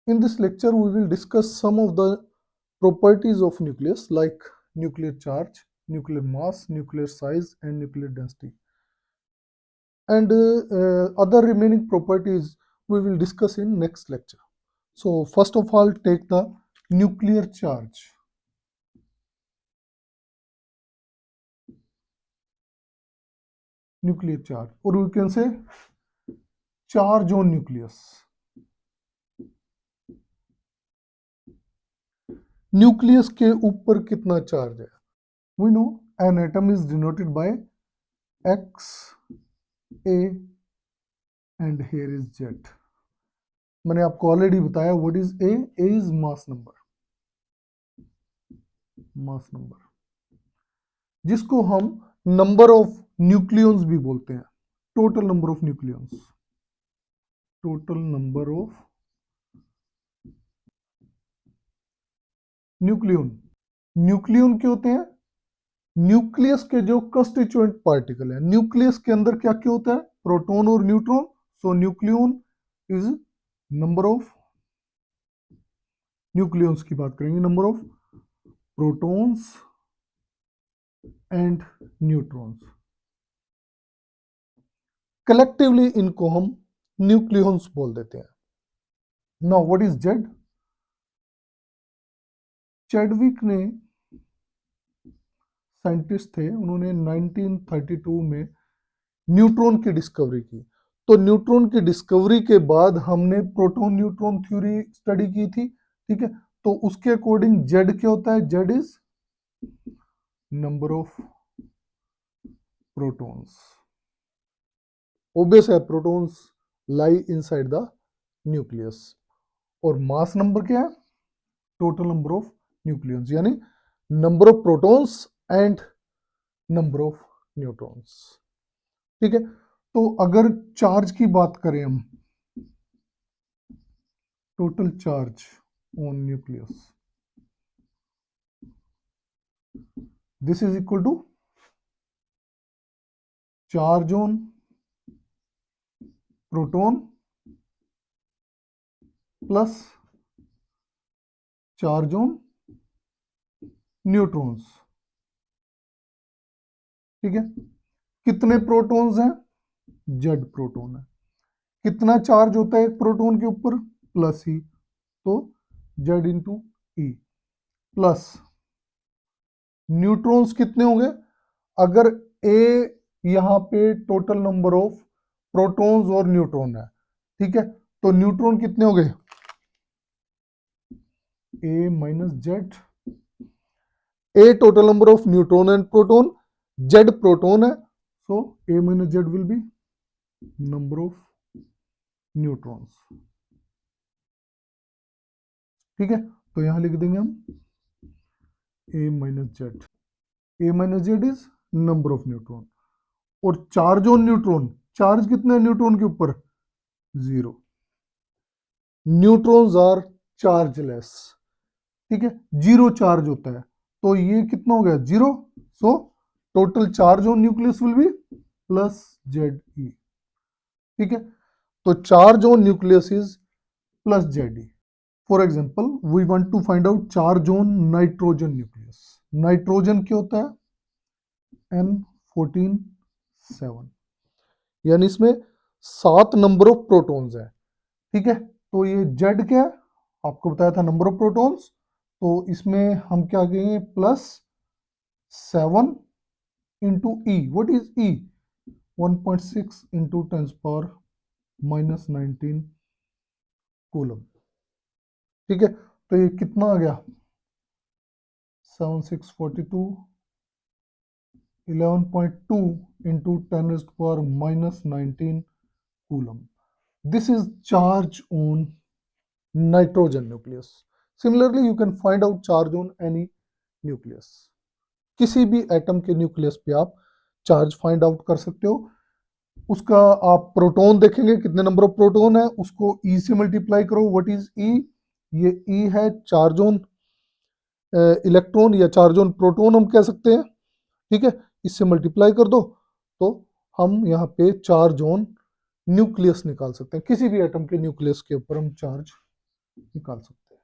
In this lecture, we will discuss some of the properties of nucleus like nuclear charge, nuclear mass, nuclear size, and nuclear density. And other remaining properties we will discuss in next lecture. So first of all, take the nuclear charge. Nuclear charge, or we can say charge on nucleus. Nucleus के ऊपर कितना charge है? We know an atom is denoted by X, A and here is Z. मैंने आपको already बताया what is a is mass number, जिसको हम number of nucleons भी बोलते हैं, total number of nucleons, total number of nucleon. Nucleon क्या होते हैं? न्यूक्लियस के जो कंस्टिट्यूएंट पार्टिकल है। न्यूक्लियस के अंदर क्या क्या होता है? प्रोटॉन और neutron. So nucleon is number of nucleons की बात करेंगे, number of protons and neutrons. Collectively इनको हम न्यूक्लियंस बोल देते हैं। Now what is Z? Chadwick ने, साइंटिस्ट थे, उन्होंने 1932 में न्यूट्रॉन की डिस्कवरी की। तो न्यूट्रॉन की डिस्कवरी के बाद हमने प्रोटॉन न्यूट्रॉन थ्योरी स्टडी की थी, ठीक है। तो उसके अकॉर्डिंग जेड क्या होता है? Z is number of protons. Obvious है, protons lie inside the nucleus. और मास नंबर क्या है? टोटल नंबर ऑफ न्यूक्लियंस, यानी number of protons and number of neutrons, ठीक है। तो अगर चार्ज की बात करें हम, total charge on nucleus, this is equal to charge on proton plus charge on neutrons, ठीक है। कितने प्रोटॉन्स हैं? जेड प्रोटॉन है। कितना चार्ज होता है एक प्रोटॉन के ऊपर? प्लस ही, तो Z into e. Plus neutrons कितने होंगे? अगर ए यहां पे टोटल नंबर ऑफ प्रोटॉन्स और न्यूट्रॉन है, ठीक है, तो न्यूट्रॉन कितने हो गए? A minus Z. A total number of neutron and proton, Z proton है, so A minus Z will be number of neutrons, ठीक है। तो यहां लिख देंगे हम A minus Z. A minus Z is number of neutron. और charge on neutron, charge कितना है न्यूट्रॉन के ऊपर? 0। न्यूट्रॉन्स आर चार्जलेस, ठीक है, 0 चार्ज होता है। तो ये कितना हो गया? 0। So total charge on nucleus will be plus Z e, ठीक है। तो charge on nucleus is plus Z e. For example, we want to find out charge on nitrogen nucleus. Nitrogen क्या होता है? N14 7, यानी इसमें 7 नंबर ऑफ प्रोटॉन्स है, ठीक है। तो ये जेड क्या है? आपको बताया था नंबर ऑफ प्रोटॉन्स, तो इसमें हम क्या कहेंगे? Plus 7 into E. What is E? 1.6 into 10⁻⁻19 coulomb, ठीक है। तो ये कितना आ गया? 7642 11.2 into 10⁻⁻19 coulomb. This is charge on nitrogen nucleus. Similarly, you can find out charge on any nucleus. किसी भी एटम के न्यूक्लियस पे आप चार्ज फाइंड आउट कर सकते हो। उसका आप प्रोटॉन देखेंगे, कितने नंबर ऑफ प्रोटॉन है, उसको ई से मल्टीप्लाई करो। व्हाट इज ई? ये ई है चार्ज ऑन इलेक्ट्रॉन या चार्ज ऑन प्रोटॉन हम कह सकते हैं, ठीक है। इससे मल्टीप्लाई कर दो तो हम यहाँ पे चार्ज ऑन न्यूक्लियस निकाल सकते हैं। किसी भी एटम के न्यूक्लियस के ऊपर हम चार्ज निकाल सकते हैं।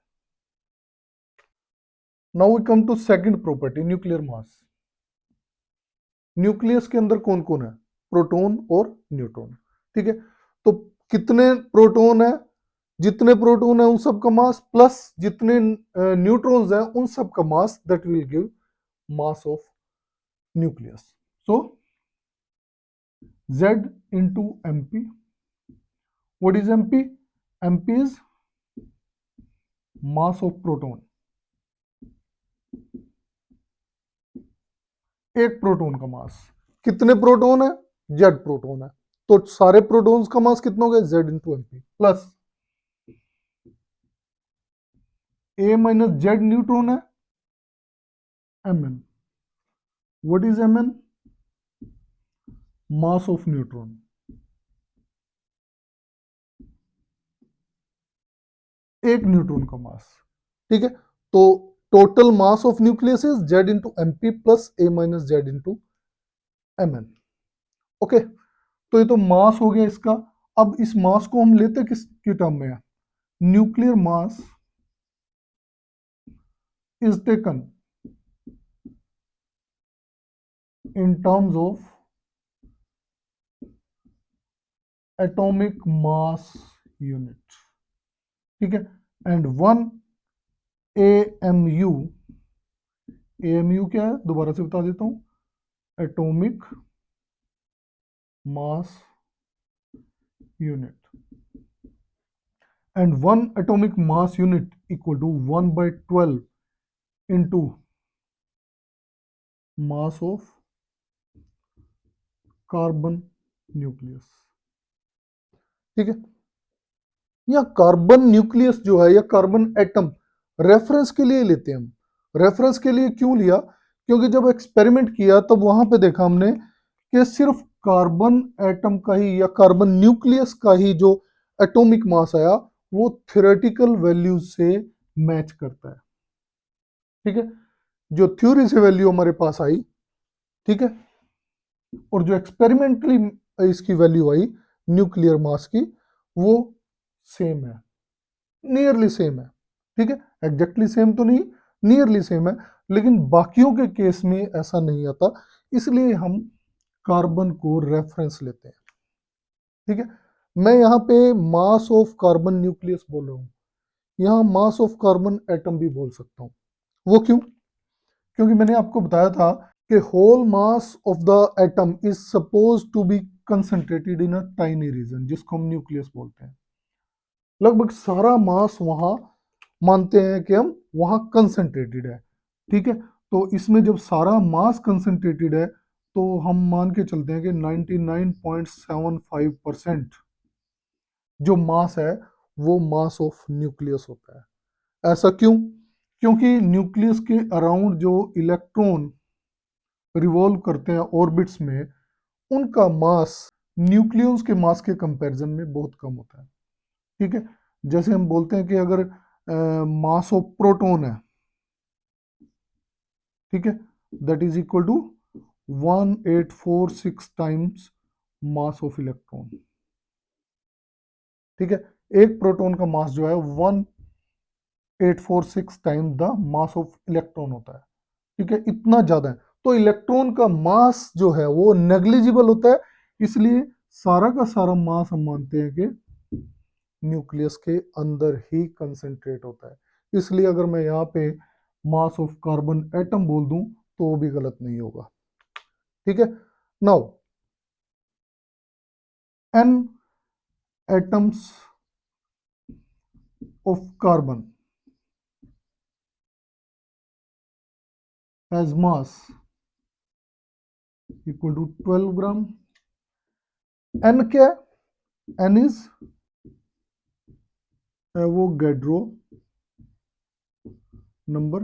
Now we come to second property, nuclear mass. Nucleus के अंदर कौन कौन है? प्रोटॉन और न्यूट्रॉन। ठीक है, तो कितने प्रोटॉन है? जितने प्रोटॉन है उन सब का मास प्लस जितने न्यूट्रॉन्स हैं उन सब का mass, that will give mass of nucleus. So Z into MP. What is MP? MP is mass of proton. एक प्रोटॉन का मास। कितने प्रोटॉन है? Z प्रोटॉन है, तो सारे प्रोटॉन्स का मास कितना हो गया? Z into MP plus A minus Z neutron है, Mn। What is Mn? Mass of neutron. एक न्यूट्रॉन का मास। ठीक है, तो total mass of nucleus is Z into MP plus A minus Z into Mn। Okay, तो ये तो मास हो गया इसका। अब इस मास को हम लेते किस की टर्म में है? Nuclear mass is taken in terms of atomic mass unit। ठीक है, एंड 1 AMU, AMU क्या है दोबारा से बता देता हूं, atomic mass unit, and 1 atomic mass unit equal to 1/12 into mass of carbon nucleus. ठीक है, या कार्बन न्यूक्लियस जो है या कार्बन एटम रेफरेंस के लिए लेते हैं हम। रेफरेंस के लिए क्यों लिया? क्योंकि जब एक्सपेरिमेंट किया तब वहां पे देखा हमने कि सिर्फ कार्बन एटम का ही या कार्बन न्यूक्लियस का ही जो एटॉमिक मास आया वो थ्योरेटिकल वैल्यूज से मैच करता है। ठीक है, जो थ्योरी से वैल्यू हमारे पास आई, ठीक है, और जो एक्सपेरिमेंटली इसकी वैल्यू आई न्यूक्लियर मास की, वो सेम है, नियरली सेम है। ठीक है, एग्जैक्टली सेम तो नहीं, नियरली सेम है, लेकिन बाकियों के केस में ऐसा नहीं आता, इसलिए हम कार्बन को रेफरेंस लेते हैं। ठीक है, मैं यहाँ पे मास ऑफ कार्बन न्यूक्लियस बोल रहा हूँ, यहाँ मास ऑफ कार्बन एटम भी बोल सकता हूँ। वो क्यों? क्योंकि मैंने आपको बताया था कि whole mass of the atom is suppose to be concentrated in a tiny region, जिसको हम न्यूक्लियस बोलते हैं। लगभग सारा मास वहां मानते हैं कि हम वहां कंसंट्रेटेड है। ठीक है, तो इसमें जब सारा मास कंसंट्रेटेड है तो हम मान के चलते हैं कि 99.75% जो मास है वो मास ऑफ न्यूक्लियस होता है। ऐसा क्यों? क्योंकि न्यूक्लियस के अराउंड जो इलेक्ट्रॉन रिवॉल्व करते हैं ऑर्बिट्स में, उनका मास न्यूक्लियस के मास के कंपैरिजन में बहुत कम होता है। ठीक है, जैसे हम बोलते हैं कि अगर मास ऑफ प्रोटॉन है, ठीक है, that is equal to 1846 times mass of electron. ठीक है, एक प्रोटॉन का मास जो है 1846 time the mass of electron होता है। ठीक है, इतना ज्यादा है, तो इलेक्ट्रॉन का मास जो है वो नेग्लिजिबल होता है, इसलिए सारा का सारा मास हम मानते हैं कि न्यूक्लियस के अंदर ही कंसंट्रेट होता है। इसलिए अगर मैं यहाँ पे मास ऑफ कार्बन एटम बोल दूं तो वो भी गलत नहीं होगा। ठीक है, now n atoms of carbon has mass equal to 12 gram. n क्या है? n इज एवोगैड्रो नंबर,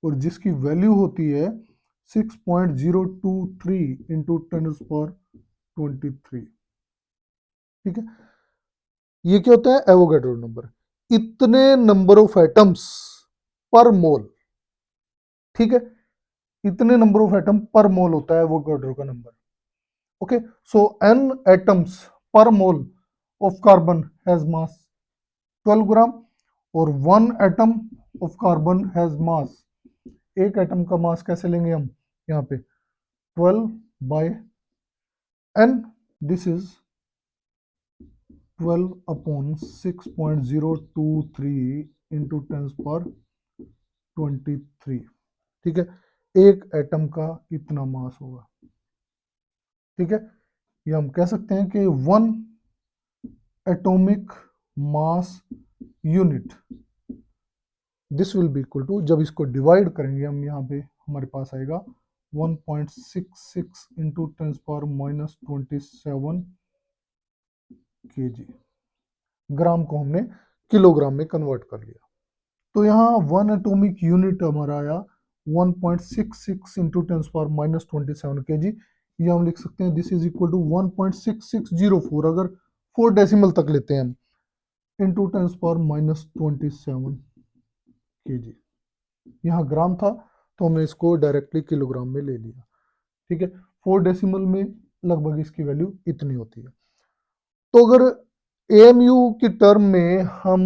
और जिसकी वैल्यू होती है 6.023 इंटू 10⁻23। ठीक है, ये क्या होता है? Avogadro number. इतने नंबर ऑफ एटम्स पर मोल। ठीक है, इतने नंबर ऑफ एटम पर मोल होता है एवोगैड्रो का number. Okay, so N atoms पर mole of carbon has mass 12 gram और 1 atom of carbon has mass, एक एटम का मास कैसे लेंगे हम यहाँ पे 12 by n, this is 12 upon 6.023 into 10^23, ठीक है, एक एटम का इतना मास होगा, ठीक है। ये हम कह सकते हैं कि 1 atomic mass unit, this will be equal to, जब इसको डिवाइड करेंगे हम यहाँ पे हमारे पास आएगा 1.66 इंटू 10^-27 kg, ग्राम को हमने किलोग्राम में कन्वर्ट कर लिया। तो यहाँ 1 एटॉमिक यूनिट हमारा आया 1.66 इंटू 10^-27 kg, ये हम लिख सकते हैं दिस इज इक्वल टू 1.6604, अगर 4 डेसिमल तक लेते हैं हम, इंटू 10^-27 kg। यहाँ ग्राम था तो हमने इसको डायरेक्टली किलोग्राम में ले लिया, ठीक है। 4 डेसिमल में लगभग इसकी वैल्यू इतनी होती है। तो अगर एएमयू की टर्म में हम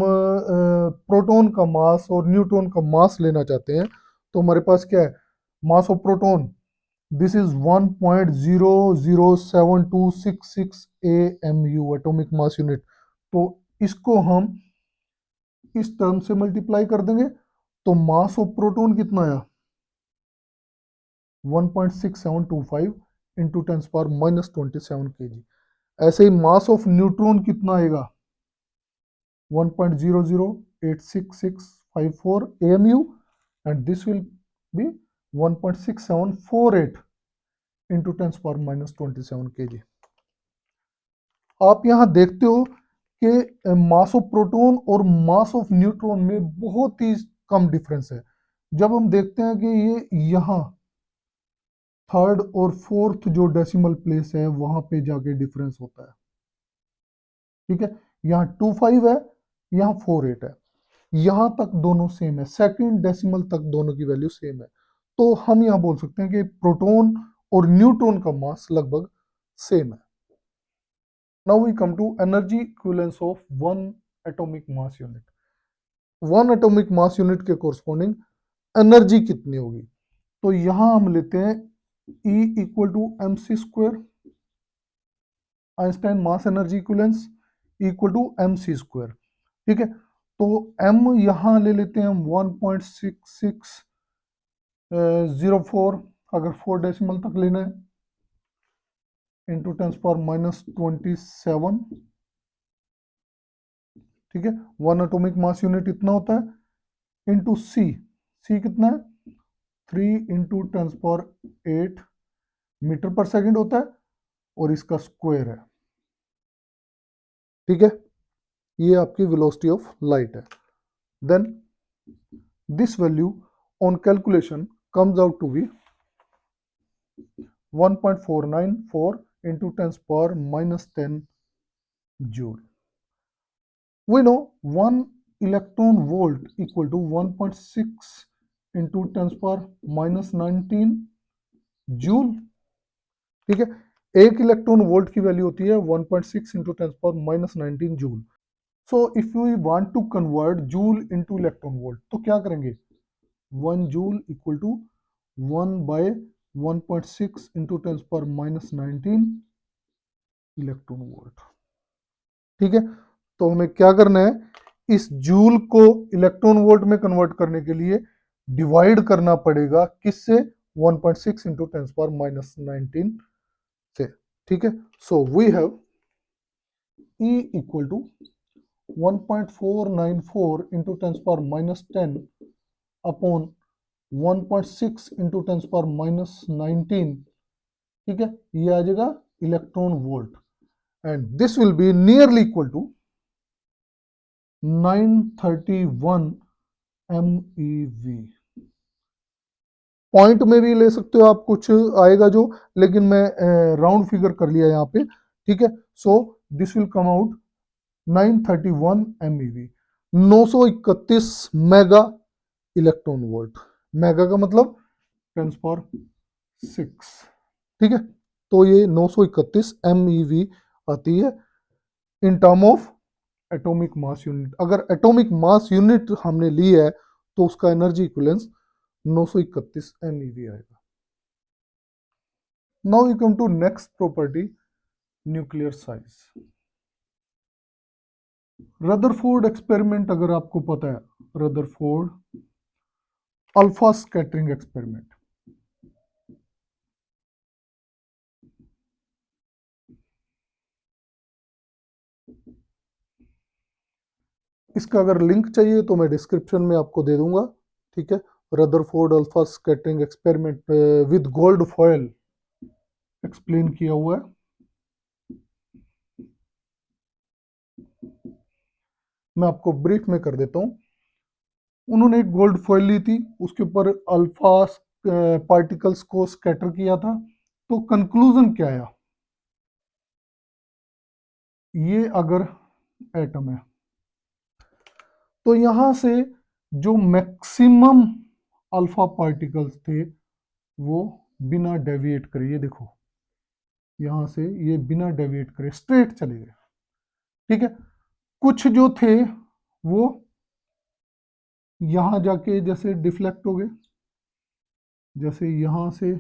प्रोटॉन का मास और न्यूट्रॉन का मास लेना चाहते हैं तो हमारे पास क्या है, mass of proton this is 1.007266 AMU atomic mass unit, तो इसको हम इस टर्म से मल्टीप्लाई कर देंगे तो मास ऑफ प्रोटॉन कितना आया 1.6725 इंटू 10^-27 kg। ऐसे ही मास ऑफ न्यूट्रॉन कितना आएगा 1.0086654 AMU and this will be 1.6748 into 10^-27 kg। आप यहाँ देखते हो कि मास ऑफ प्रोटॉन और मास ऑफ न्यूट्रॉन में बहुत ही कम डिफरेंस है। जब हम देखते हैं कि ये यहाँ थर्ड और फोर्थ जो डेसिमल प्लेस है वहां पे जाके डिफरेंस होता है, ठीक है। यहाँ 25 है, यहाँ 48 है, यहाँ तक दोनों सेम है, सेकंड डेसिमल तक दोनों की वैल्यू सेम है। तो हम यहाँ बोल सकते हैं कि प्रोटॉन और न्यूट्रॉन का मास लगभग सेम है। Now we come to energy equivalence of one atomic mass unit. One atomic mass unit के कोरस्पॉन्डिंग एनर्जी कितनी होगी, तो यहां हम लेते हैं E equal to mc², Einstein mass energy equivalence equal to mc², ठीक है। तो m यहां ले लेते हैं हम 1.6604, अगर 4 डेसिमल तक लेना है, इंटू 10^-27, ठीक है। 1 एटॉमिक मास यूनिट इतना होता है, इंटू c, कितना है 3 इंटू 10^8 मीटर पर सेकंड होता है और इसका स्क्वायर है, ठीक है। ये आपकी वेलोसिटी ऑफ लाइट है। Then this value on calculation comes out to be 1.494 into 10^-10 joule. We know 1 electron volt equal to 1.6 into 10^-19 joule, ठीक है। एक इलेक्ट्रॉन वोल्ट की वैल्यू होती है 1.6 into 10^-19 joule. So if we want to convert joule into electron volt तो क्या करेंगे, 1 joule equal to 1/1.6 into 10^-19 electron volt, ठीक है। तो हमें क्या करना है, इस जूल को इलेक्ट्रॉन वोल्ट में कन्वर्ट करने के लिए डिवाइड करना पड़ेगा किससे, 1.6 इंटू 10^-19 से, ठीक है। So we have E equal to 1.494 into 10^-10 upon 1.6 into 10^-19, ठीक है, ये आ जाएगा electron volt and this will be nearly equal to 931 MeV। Point में भी ले सकते हो आप, कुछ आएगा जो, लेकिन मैं राउंड फिगर कर लिया यहाँ पे, ठीक है। So this will come out 931 MeV, 931 mega electron volt. Mega का मतलब 10^6, ठीक है। तो ये 931 MeV आती है in term of atomic mass unit. अगर एटॉमिक मास यूनिट हमने ली है तो उसका एनर्जी इक्विवेलेंस 931 MeV आएगा। Now we come to next property, nuclear size. Rutherford experiment अगर आपको पता है, रदरफोर्ड अल्फा स्कैटरिंग एक्सपेरिमेंट, इसका अगर लिंक चाहिए तो मैं डिस्क्रिप्शन में आपको दे दूंगा, ठीक है। Rutherford alpha scattering experiment with gold foil explain किया हुआ है। मैं आपको ब्रीफ में कर देता हूं। उन्होंने एक गोल्ड फॉयल ली थी, उसके ऊपर अल्फा पार्टिकल्स को स्कैटर किया था। तो कंक्लूजन क्या आया, ये अगर एटम है तो यहां से जो मैक्सिमम अल्फा पार्टिकल्स थे वो बिना डेविएट करे, ये देखो यहां से ये बिना डेविएट करे स्ट्रेट चले गए, ठीक है। कुछ जो थे वो यहां जाके जैसे डिफ्लेक्ट हो गए, जैसे यहां से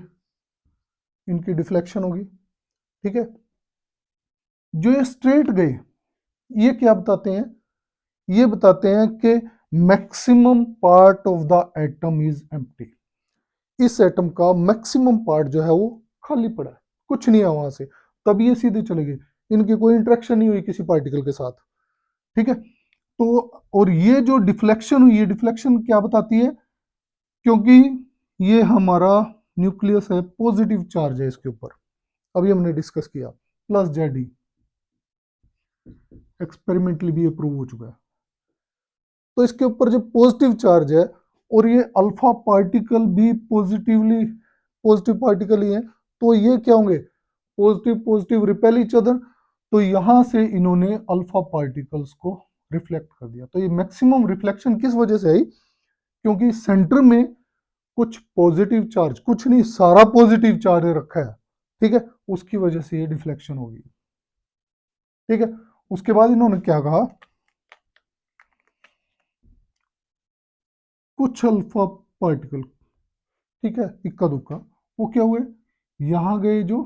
इनकी डिफ्लेक्शन होगी, ठीक है। जो ये स्ट्रेट गए, ये क्या बताते हैं, ये बताते हैं कि maximum part of the atom is empty. इस एटम का मैक्सिमम पार्ट जो है वो खाली पड़ा है, कुछ नहीं है वहां से, तब ये सीधे चले गए, इनकी कोई इंटरेक्शन नहीं हुई किसी पार्टिकल के साथ, ठीक है। तो और ये जो डिफ्लेक्शन हुई, ये डिफ्लेक्शन क्या बताती है, क्योंकि ये हमारा न्यूक्लियस है, पॉजिटिव चार्ज है इसके ऊपर, अभी हमने डिस्कस किया, प्लस जेड, एक्सपेरिमेंटली भी अप्रूव हो चुका है। तो इसके ऊपर जो पॉजिटिव चार्ज है और ये अल्फा पार्टिकल भी पॉजिटिव पार्टिकल ही है, तो ये क्या होंगे, positive positive repel each other. तो यहां से इन्होंने अल्फा पार्टिकल्स को रिफ्लेक्ट कर दिया। तो ये मैक्सिमम रिफ्लेक्शन किस वजह से आई, क्योंकि सेंटर में कुछ पॉजिटिव चार्ज, कुछ नहीं सारा पॉजिटिव चार्ज रखा है, ठीक है, उसकी वजह से ये डिफ्लेक्शन होगी, ठीक है। उसके बाद इन्होंने क्या कहा, कुछ अल्फा पार्टिकल, ठीक है, इक्का दुक्का, वो क्या हुए, यहां गए जो,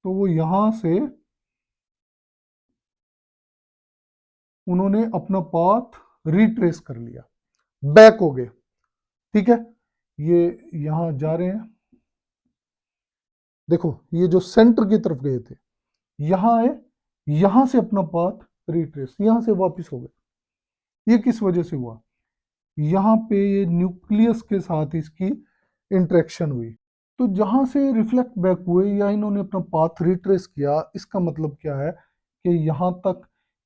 तो वो यहां से उन्होंने अपना पाथ रिट्रेस कर लिया, बैक हो गए, ठीक है। ये यहां जा रहे हैं, देखो ये जो सेंटर की तरफ गए थे, यहां आए, यहां से अपना पाथ रिट्रेस, यहां से वापस हो गए। ये किस वजह से हुआ, यहां पे ये न्यूक्लियस के साथ इसकी इंटरेक्शन हुई। तो जहां से रिफ्लेक्ट बैक हुए या इन्होंने अपना पाथ रिट्रेस किया, इसका मतलब क्या है कि यहां तक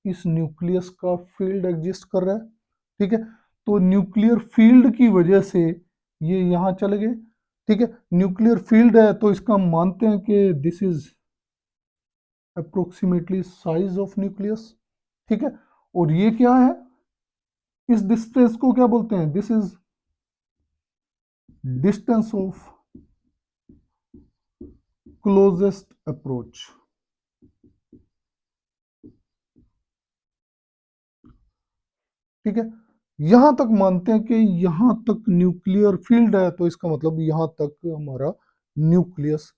इस न्यूक्लियस का फील्ड एग्जिस्ट कर रहा है, ठीक है। तो न्यूक्लियर फील्ड की वजह से ये यहां चले गए, ठीक है। न्यूक्लियर फील्ड है तो इसका हम मानते हैं कि this is approximately size of nucleus, ठीक है। और ये क्या है, इस डिस्टेंस को क्या बोलते हैं, this is distance of closest approach, ठीक है। यहां तक मानते हैं कि यहां तक न्यूक्लियर फील्ड है, तो इसका मतलब यहां तक हमारा न्यूक्लियस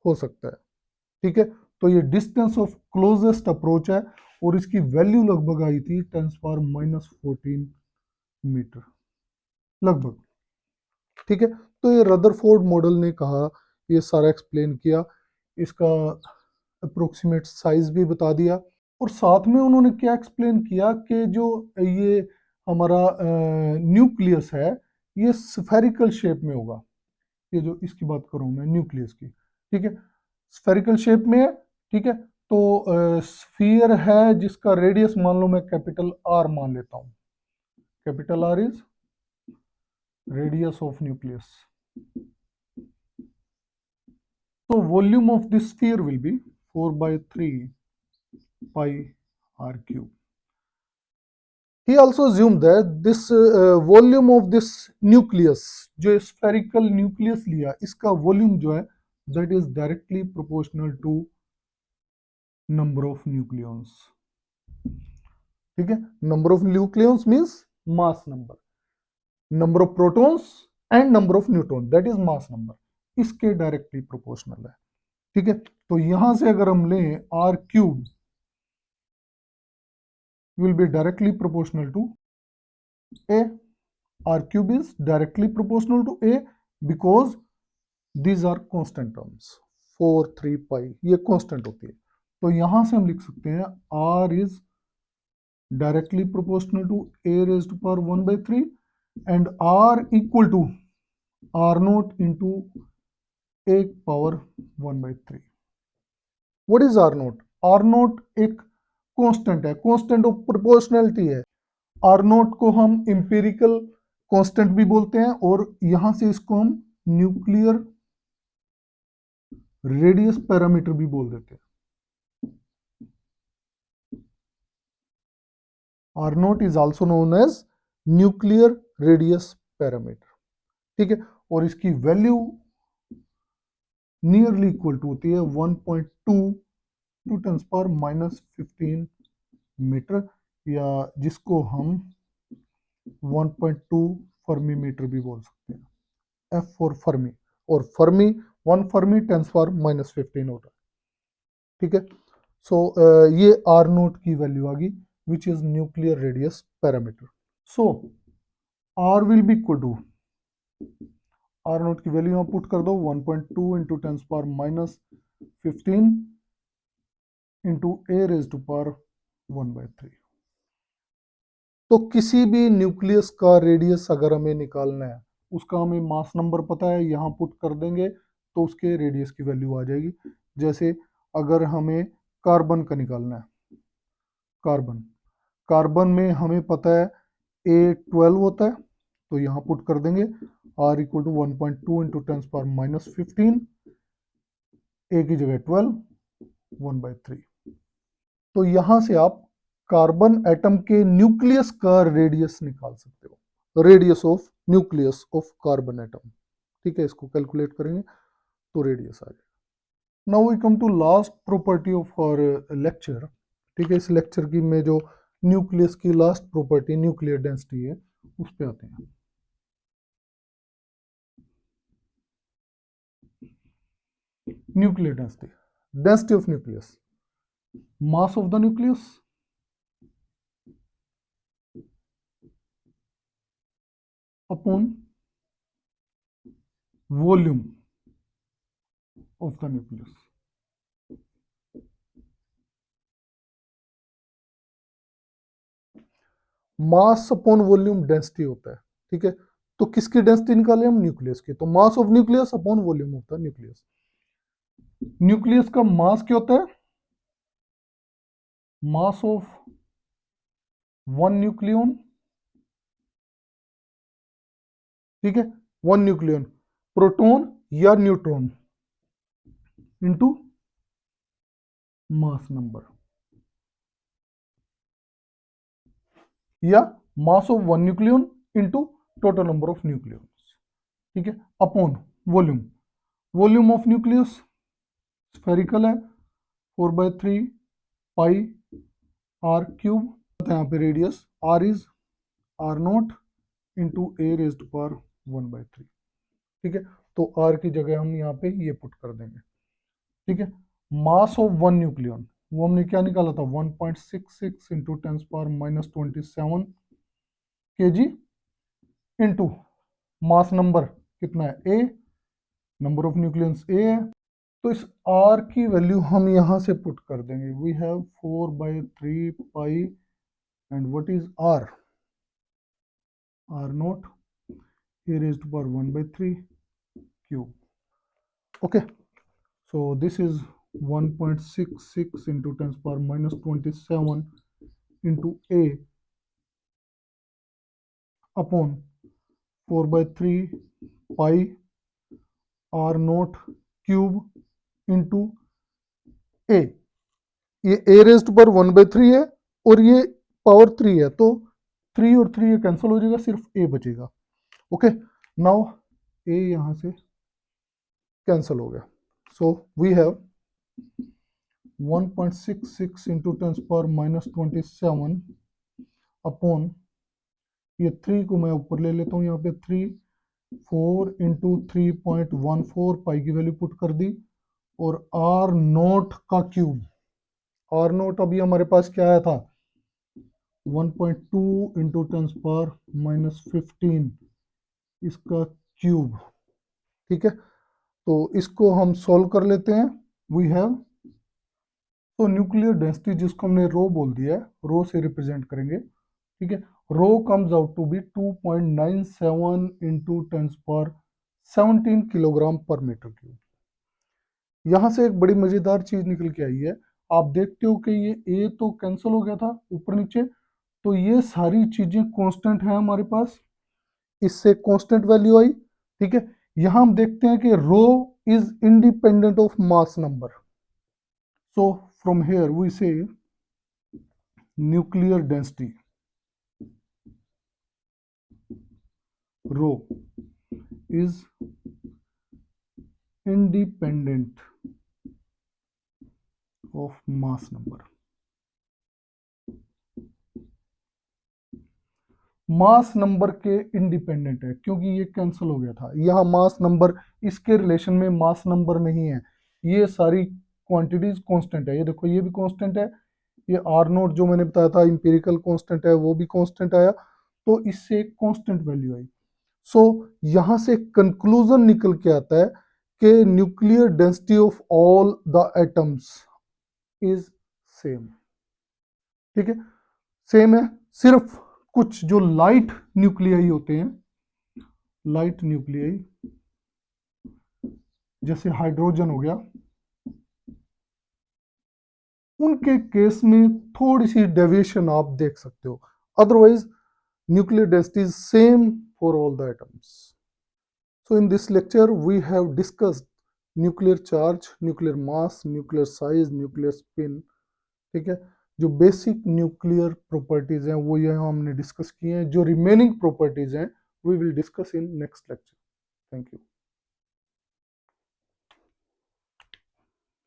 हो सकता है, ठीक है। तो ये डिस्टेंस ऑफ क्लोजेस्ट अप्रोच है और इसकी वैल्यू लगभग आई थी 10⁻⁻14 मीटर लगभग, ठीक है। तो ये रदरफोर्ड मॉडल ने कहा, ये सारा एक्सप्लेन किया, इसका अप्रोक्सीमेट साइज भी बता दिया, और साथ में उन्होंने क्या एक्सप्लेन किया कि जो ये हमारा न्यूक्लियस है ये स्फेरिकल शेप में होगा। ये जो इसकी बात करूं मैं न्यूक्लियस की, ठीक है, स्फेरिकल शेप में है, ठीक है। तो स्फीयर है जिसका रेडियस मान लो मैं कैपिटल आर मान लेता हूं, capital R is radius of nucleus. तो volume of this sphere will be 4/3 pi r cube. He also assumed that this volume of this nucleus, जो spherical nucleus लिया, इसका volume जो है that is directly proportional to number of nucleons. ठीक है, number of nucleons means mass number, number of protons and number of neutron that is mass number, इसके directly proportional है। ठीक है, तो यहां से अगर हम लें R cube will be directly proportional to A. R cube is directly proportional to A because these are constant terms. 4, 3, pi ये constant होती है, तो यहां से हम लिख सकते हैं R is directly proportional to A raised to power 1 by 3 and R equal to R naught into A power 1 by 3. What is R naught? R naught एक कांस्टेंट है, कांस्टेंट ऑफ प्रोपोर्शनलिटी है। आर नोट को हम empirical constant भी बोलते हैं और यहां से इसको हम न्यूक्लियर रेडियस पैरामीटर भी बोल देते हैं। R nought is also known as nuclear radius parameter. ठीक है, और इसकी वैल्यू नियरली इक्वल टू होती है 1.2 टू टेंस पावर -15 मीटर, या जिसको हम 1.2 फर्मी मीटर भी बोल सकते हैं, F फॉर फर्मी, और फर्मी 1 फर्मी 10 पावर -15 होता है। ठीक है, सो ये आर नोट की वैल्यू आ गई which is nuclear radius parameter. So R will be equal to, R nought की वैल्यू यहाँ पुट कर दो 1.2 into 10 power -15 into A raise to power 1/3। तो किसी भी न्यूक्लियस का रेडियस अगर हमें निकालना है, उसका हमें मास नंबर पता है, यहाँ पुट कर देंगे तो उसके रेडियस की वैल्यू आ जाएगी। जैसे अगर हमें कार्बन का निकालना है, कार्बन कार्बन में हमें पता है A12 होता है, तो यहाँ पुट कर देंगे R equal to 1.2 into 10 power -15, A की जगह 12, 1/3। तो यहाँ से आप कार्बन एटम के न्यूक्लियस का रेडियस निकाल सकते हो, radius of nucleus of carbon atom. ठीक है, इसको कैलकुलेट करेंगे तो रेडियस आ जाएगा। Now we come to last property of our lecture. ठीक है, इस लेक्चर की में जो न्यूक्लियस की लास्ट प्रॉपर्टी न्यूक्लियर डेंसिटी है उस पे आते हैं। Nuclear density, density of nucleus, mass of the nucleus upon volume of the nucleus. Mass upon volume density होता है। ठीक है, तो किसकी डेंसिटी निकाले हम? न्यूक्लियस की, तो मास of nucleus upon volume of the nucleus. Nucleus का मास क्या होता है? मास ऑफ वन न्यूक्लियन, ठीक है, वन न्यूक्लियन, प्रोटॉन या न्यूट्रॉन इनटू मास नंबर, या mass of one nucleon into total number of nucleons. ठीक है, upon volume, volume of nucleus spherical है 4/3 पाई आर क्यूब, यहाँ पे radius R is R nought into A raised power 1/3। ठीक है, तो are की जगह हम यहाँ पे ये पुट कर देंगे। ठीक है, मास ऑफ वन न्यूक्लियन वो हमने क्या निकाला था 1.66 into 10 power -27 kg into mass number कितना है ए, नंबर ऑफ न्यूक्लियंस ए है, तो इस आर की वैल्यू हम यहाँ से पुट कर देंगे। We have 4/3 pi and what is R, R nought A raised power 1/3 cube. Okay, so this is 1.66 into 10 power -27 into a upon 4/3 pi r naught cube into a। ये a raised पर 1/3 है और ये power 3 है, तो 3 और 3 ये cancel हो जाएगा, सिर्फ a बचेगा। ओके, नाउ a यहाँ से कैंसिल हो गया, so we have 1.66 into 10 power -27 upon ये 3 को मैं ऊपर ले लेता हूँ, यहाँ पे 3 4 इंटू 3.14 पाई की वैल्यू पुट कर दी, और आर नोट का क्यूब, आर नोट अभी हमारे पास क्या आया था 1.2 इंटू 10⁻⁻15 इसका क्यूब। ठीक है, तो इसको हम सॉल्व कर लेते हैं। वी हैव, तो न्यूक्लियर डेंसिटी जिसको हमने रो बोल दिया है, रो से रिप्रेजेंट करेंगे। ठीक है, rho comes out to be 2.97 into 10⁻17 kilogram per meter cube. यहाँ से एक बड़ी मजेदार चीज निकल के आई है, आप देखते हो कि ये ए तो कैंसिल हो गया था ऊपर नीचे, तो ये सारी चीजें कांस्टेंट है हमारे पास, इससे कांस्टेंट वैल्यू आई। ठीक है, यहां हम देखते हैं कि rho is independent of mass number, so from here we say nuclear density rho is independent of mass number। Mass number के इंडिपेंडेंट है क्योंकि ये कैंसिल हो गया था, यहाँ मास नंबर, इसके रिलेशन में मास नंबर नहीं है, ये सारी क्वांटिटीज कांस्टेंट है। ये देखो ये भी कांस्टेंट है, ये आर नोट जो मैंने बताया था इंपेरिकल कांस्टेंट है वो भी कांस्टेंट आया, तो इससे एक कांस्टेंट वैल्यू आई। सो यहां से कंक्लूजन निकल के आता है कि nuclear density of all the atoms is same. ठीक है, सेम है, सिर्फ कुछ जो लाइट न्यूक्लियाई होते हैं, लाइट न्यूक्लियाई जैसे हाइड्रोजन हो गया, उनके केस में थोड़ी सी डेविएशन आप देख सकते हो, otherwise nuclear density is same for all the atoms. So in this lecture we have discussed nuclear charge, nuclear mass, nuclear size, nuclear spin। ठीक है, जो बेसिक न्यूक्लियर प्रॉपर्टीज हैं वो यहाँ हमने डिस्कस किए हैं, जो रिमेनिंग प्रॉपर्टीज हैं we will discuss in next lecture। Thank you।